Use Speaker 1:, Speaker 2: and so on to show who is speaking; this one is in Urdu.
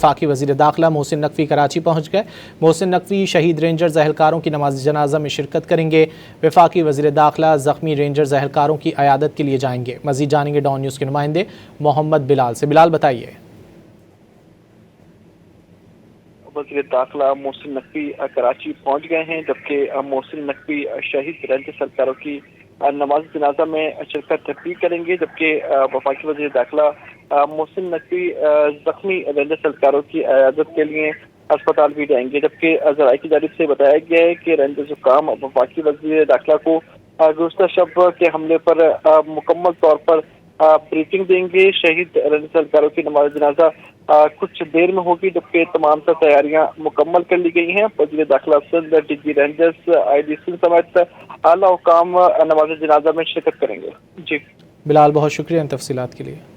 Speaker 1: وفاقی وزیر داخلہ محسن نقوی کراچی پہنچ گئے۔ محسن نقوی شہید رینجرز اہلکاروں کی نماز جنازہ میں شرکت کریں گے۔ وفاقی وزیر داخلہ زخمی رینجرز اہلکاروں کی عیادت کے لیے جائیں گے۔ مزید جانیں گے ڈان نیوز کے نمائندے محمد بلال سے۔ بلال بتائیے۔
Speaker 2: وزیر داخلہ محسن نقوی کراچی پہنچ گئے ہیں، جبکہ محسن نقوی شہید رینجرز اہلکاروں کی نماز جنازہ میں شرکت بھی کریں گے، جبکہ وفاقی وزیر داخلہ محسن نقوی زخمی رینجرز اہلکاروں کی عیادت کے لیے اسپتال بھی جائیں گے۔ جبکہ ذرائع کی جانب سے بتایا گیا ہے کہ رینجرز حکام وفاقی وزیر داخلہ کو گزشتہ شب کے حملے پر مکمل طور پر بریفنگ دیں گے۔ شہید رینجرز اہلکاروں کی نماز جنازہ کچھ دیر میں ہوگی، جبکہ تمام تر تیاریاں مکمل کر لی گئی ہیں۔ وزیر داخلہ سندھ، ڈی جی رینجرز، آئی جی سندھ سمیت اعلیٰ حکام نماز جنازہ میں شرکت کریں گے۔ جی
Speaker 1: بلال، بہت شکریہ ان تفصیلات کے لیے۔